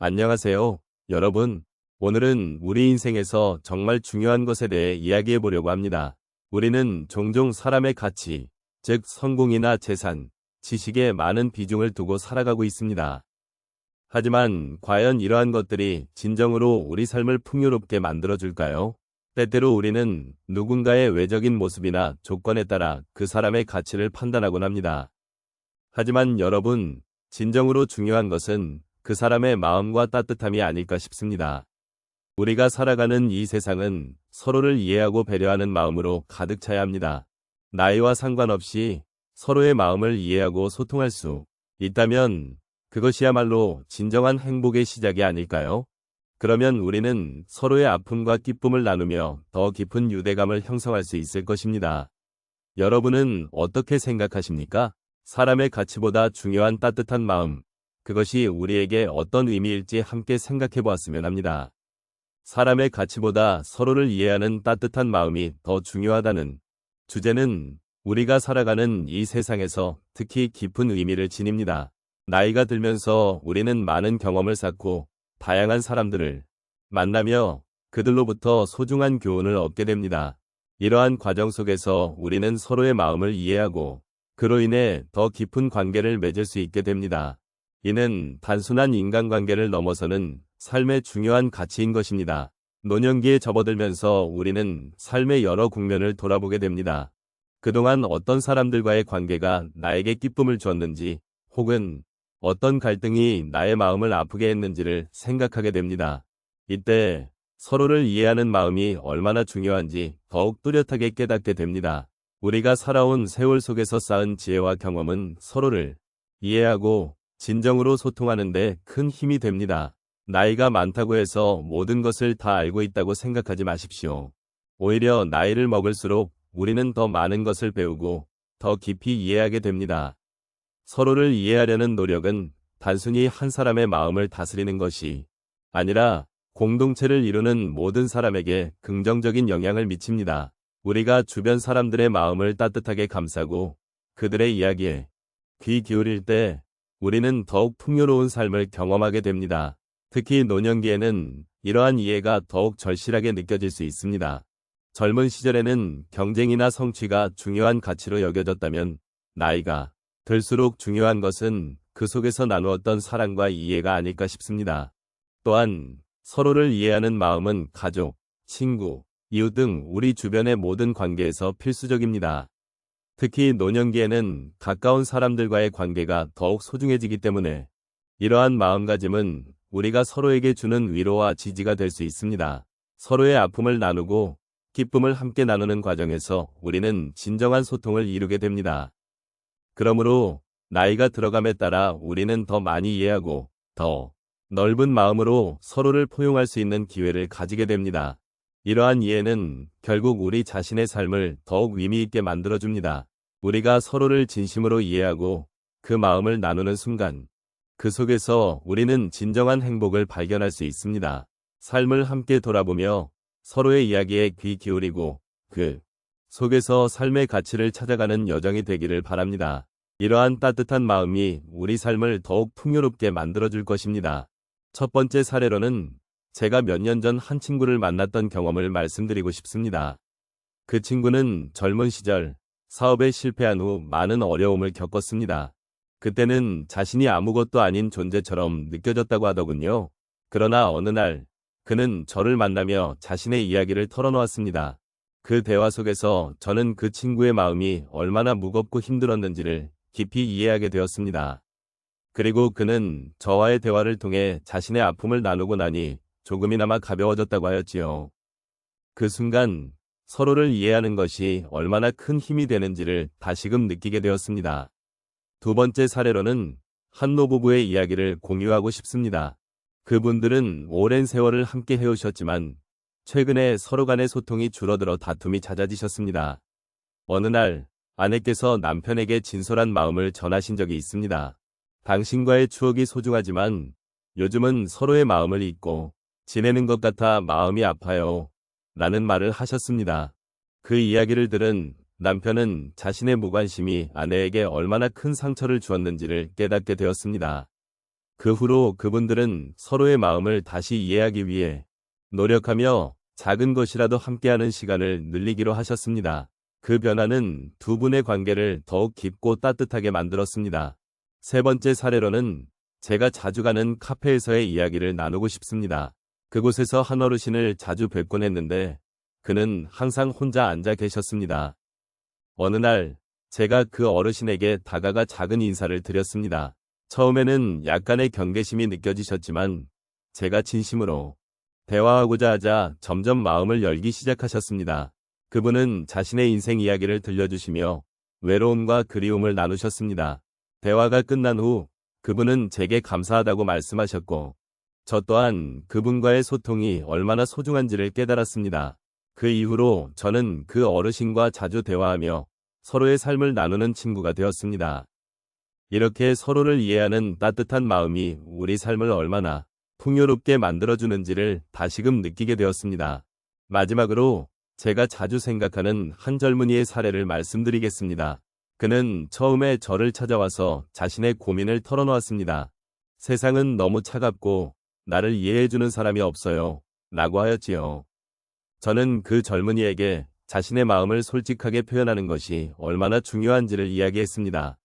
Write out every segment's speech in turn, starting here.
안녕하세요, 여러분. 오늘은 우리 인생에서 정말 중요한 것에 대해 이야기해 보려고 합니다. 우리는 종종 사람의 가치, 즉 성공이나 재산, 지식에 많은 비중을 두고 살아가고 있습니다. 하지만 과연 이러한 것들이 진정으로 우리 삶을 풍요롭게 만들어줄까요? 때때로 우리는 누군가의 외적인 모습이나 조건에 따라 그 사람의 가치를 판단하곤 합니다. 하지만 여러분, 진정으로 중요한 것은 그 사람의 마음과 따뜻함이 아닐까 싶습니다. 우리가 살아가는 이 세상은 서로를 이해하고 배려하는 마음으로 가득 차야 합니다. 나이와 상관없이 서로의 마음을 이해하고 소통할 수 있다면 그것이야말로 진정한 행복의 시작이 아닐까요? 그러면 우리는 서로의 아픔과 기쁨을 나누며 더 깊은 유대감을 형성할 수 있을 것입니다. 여러분은 어떻게 생각하십니까? 사람의 가치보다 중요한 따뜻한 마음, 그것이 우리에게 어떤 의미일지 함께 생각해 보았으면 합니다. 사람의 가치보다 서로를 이해하는 따뜻한 마음이 더 중요하다는 주제는 우리가 살아가는 이 세상에서 특히 깊은 의미를 지닙니다. 나이가 들면서 우리는 많은 경험을 쌓고 다양한 사람들을 만나며 그들로부터 소중한 교훈을 얻게 됩니다. 이러한 과정 속에서 우리는 서로의 마음을 이해하고 그로 인해 더 깊은 관계를 맺을 수 있게 됩니다. 이는 단순한 인간관계를 넘어서는 삶의 중요한 가치인 것입니다. 노년기에 접어들면서 우리는 삶의 여러 국면을 돌아보게 됩니다. 그동안 어떤 사람들과의 관계가 나에게 기쁨을 주었는지, 혹은 어떤 갈등이 나의 마음을 아프게 했는지를 생각하게 됩니다. 이때 서로를 이해하는 마음이 얼마나 중요한지 더욱 뚜렷하게 깨닫게 됩니다. 우리가 살아온 세월 속에서 쌓은 지혜와 경험은 서로를 이해하고 진정으로 소통하는 데 큰 힘이 됩니다. 나이가 많다고 해서 모든 것을 다 알고 있다고 생각하지 마십시오. 오히려 나이를 먹을수록 우리는 더 많은 것을 배우고 더 깊이 이해하게 됩니다. 서로를 이해하려는 노력은 단순히 한 사람의 마음을 다스리는 것이 아니라 공동체를 이루는 모든 사람에게 긍정적인 영향을 미칩니다. 우리가 주변 사람들의 마음을 따뜻하게 감싸고 그들의 이야기에 귀 기울일 때 우리는 더욱 풍요로운 삶을 경험하게 됩니다. 특히 노년기에는 이러한 이해가 더욱 절실하게 느껴질 수 있습니다. 젊은 시절에는 경쟁이나 성취가 중요한 가치로 여겨졌다면 나이가 들수록 중요한 것은 그 속에서 나누었던 사랑과 이해가 아닐까 싶습니다. 또한 서로를 이해하는 마음은 가족, 친구, 이웃 등 우리 주변의 모든 관계에서 필수적입니다. 특히 노년기에는 가까운 사람들과의 관계가 더욱 소중해지기 때문에 이러한 마음가짐은 우리가 서로에게 주는 위로와 지지가 될 수 있습니다. 서로의 아픔을 나누고 기쁨을 함께 나누는 과정에서 우리는 진정한 소통을 이루게 됩니다. 그러므로 나이가 들어감에 따라 우리는 더 많이 이해하고 더 넓은 마음으로 서로를 포용할 수 있는 기회를 가지게 됩니다. 이러한 이해는 결국 우리 자신의 삶을 더욱 의미 있게 만들어줍니다. 우리가 서로를 진심으로 이해하고 그 마음을 나누는 순간, 그 속에서 우리는 진정한 행복을 발견할 수 있습니다. 삶을 함께 돌아보며 서로의 이야기에 귀 기울이고 그 속에서 삶의 가치를 찾아가는 여정이 되기를 바랍니다. 이러한 따뜻한 마음이 우리 삶을 더욱 풍요롭게 만들어줄 것입니다. 첫 번째 사례로는 제가 몇 년 전 한 친구를 만났던 경험을 말씀드리고 싶습니다. 그 친구는 젊은 시절 사업에 실패한 후 많은 어려움을 겪었습니다. 그때는 자신이 아무것도 아닌 존재처럼 느껴졌다고 하더군요. 그러나 어느 날 그는 저를 만나며 자신의 이야기를 털어놓았습니다. 그 대화 속에서 저는 그 친구의 마음이 얼마나 무겁고 힘들었는지를 깊이 이해하게 되었습니다. 그리고 그는 저와의 대화를 통해 자신의 아픔을 나누고 나니 조금이나마 가벼워졌다고 하였지요. 그 순간 서로를 이해하는 것이 얼마나 큰 힘이 되는지를 다시금 느끼게 되었습니다. 두 번째 사례로는 한 노부부의 이야기를 공유하고 싶습니다. 그분들은 오랜 세월을 함께 해오셨지만 최근에 서로 간의 소통이 줄어들어 다툼이 잦아지셨습니다. 어느 날 아내께서 남편에게 진솔한 마음을 전하신 적이 있습니다. 당신과의 추억이 소중하지만 요즘은 서로의 마음을 잊고 지내는 것 같아 마음이 아파요. 라는 말을 하셨습니다. 그 이야기를 들은 남편은 자신의 무관심이 아내에게 얼마나 큰 상처를 주었는지를 깨닫게 되었습니다. 그 후로 그분들은 서로의 마음을 다시 이해하기 위해 노력하며 작은 것이라도 함께하는 시간을 늘리기로 하셨습니다. 그 변화는 두 분의 관계를 더욱 깊고 따뜻하게 만들었습니다. 세 번째 사례로는 제가 자주 가는 카페에서의 이야기를 나누고 싶습니다. 그곳에서 한 어르신을 자주 뵙곤 했는데 그는 항상 혼자 앉아 계셨습니다. 어느 날 제가 그 어르신에게 다가가 작은 인사를 드렸습니다. 처음에는 약간의 경계심이 느껴지셨지만 제가 진심으로 대화하고자 하자 점점 마음을 열기 시작하셨습니다. 그분은 자신의 인생 이야기를 들려주시며 외로움과 그리움을 나누셨습니다. 대화가 끝난 후 그분은 제게 감사하다고 말씀하셨고 저 또한 그분과의 소통이 얼마나 소중한지를 깨달았습니다. 그 이후로 저는 그 어르신과 자주 대화하며 서로의 삶을 나누는 친구가 되었습니다. 이렇게 서로를 이해하는 따뜻한 마음이 우리 삶을 얼마나 풍요롭게 만들어주는지를 다시금 느끼게 되었습니다. 마지막으로 제가 자주 생각하는 한 젊은이의 사례를 말씀드리겠습니다. 그는 처음에 저를 찾아와서 자신의 고민을 털어놓았습니다. 세상은 너무 차갑고 나를 이해해주는 사람이 없어요. 라고 하였지요. 저는 그 젊은이에게 자신의 마음을 솔직하게 표현하는 것이 얼마나 중요한지를 이야기했습니다.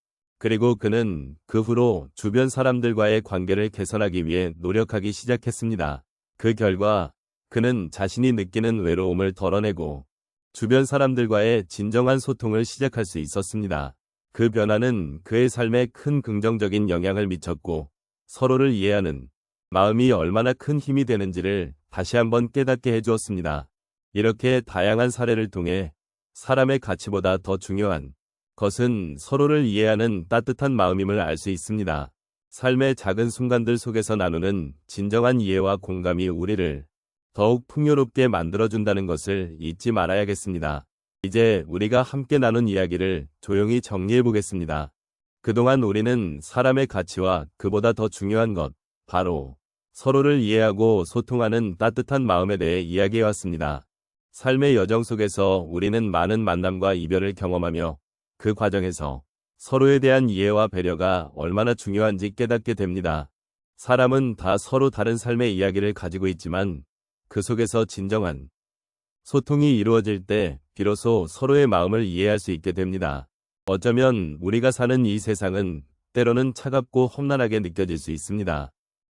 그리고 그는 그 후로 주변 사람들과의 관계를 개선하기 위해 노력하기 시작했습니다. 그 결과 그는 자신이 느끼는 외로움을 덜어내고 주변 사람들과의 진정한 소통을 시작할 수 있었습니다. 그 변화는 그의 삶에 큰 긍정적인 영향을 미쳤고 서로를 이해하는 마음이 얼마나 큰 힘이 되는지를 다시 한번 깨닫게 해주었습니다. 이렇게 다양한 사례를 통해 사람의 가치보다 더 중요한 것은 서로를 이해하는 따뜻한 마음임을 알 수 있습니다. 삶의 작은 순간들 속에서 나누는 진정한 이해와 공감이 우리를 더욱 풍요롭게 만들어준다는 것을 잊지 말아야겠습니다. 이제 우리가 함께 나눈 이야기를 조용히 정리해 보겠습니다. 그동안 우리는 사람의 가치와 그보다 더 중요한 것, 바로 서로를 이해하고 소통하는 따뜻한 마음에 대해 이야기해왔습니다. 삶의 여정 속에서 우리는 많은 만남과 이별을 경험하며 그 과정에서 서로에 대한 이해와 배려가 얼마나 중요한지 깨닫게 됩니다. 사람은 다 서로 다른 삶의 이야기를 가지고 있지만 그 속에서 진정한 소통이 이루어질 때 비로소 서로의 마음을 이해할 수 있게 됩니다. 어쩌면 우리가 사는 이 세상은 때로는 차갑고 험난하게 느껴질 수 있습니다.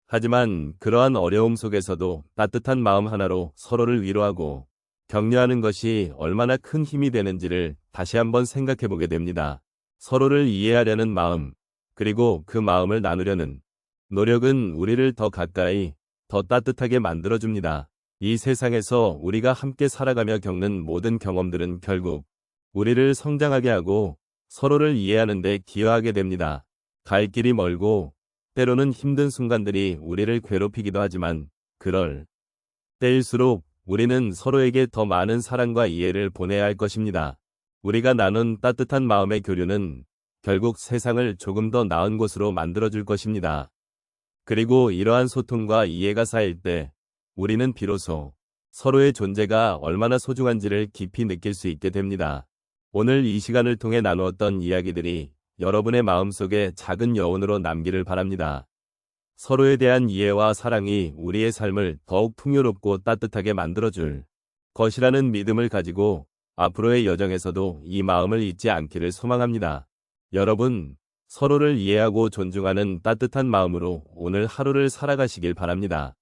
하지만 그러한 어려움 속에서도 따뜻한 마음 하나로 서로를 위로하고 격려하는 것이 얼마나 큰 힘이 되는지를 다시 한번 생각해 보게 됩니다. 서로를 이해하려는 마음, 그리고 그 마음을 나누려는 노력은 우리를 더 가까이, 더 따뜻하게 만들어줍니다. 이 세상에서 우리가 함께 살아가며 겪는 모든 경험들은 결국 우리를 성장하게 하고 서로를 이해하는 데 기여하게 됩니다. 갈 길이 멀고 때로는 힘든 순간들이 우리를 괴롭히기도 하지만 그럴 때일수록 우리는 서로에게 더 많은 사랑과 이해를 보내야 할 것입니다. 우리가 나눈 따뜻한 마음의 교류는 결국 세상을 조금 더 나은 곳으로 만들어줄 것입니다. 그리고 이러한 소통과 이해가 쌓일 때 우리는 비로소 서로의 존재가 얼마나 소중한지를 깊이 느낄 수 있게 됩니다. 오늘 이 시간을 통해 나누었던 이야기들이 여러분의 마음속에 작은 여운으로 남기를 바랍니다. 서로에 대한 이해와 사랑이 우리의 삶을 더욱 풍요롭고 따뜻하게 만들어줄 것이라는 믿음을 가지고 앞으로의 여정에서도 이 마음을 잊지 않기를 소망합니다. 여러분, 서로를 이해하고 존중하는 따뜻한 마음으로 오늘 하루를 살아가시길 바랍니다.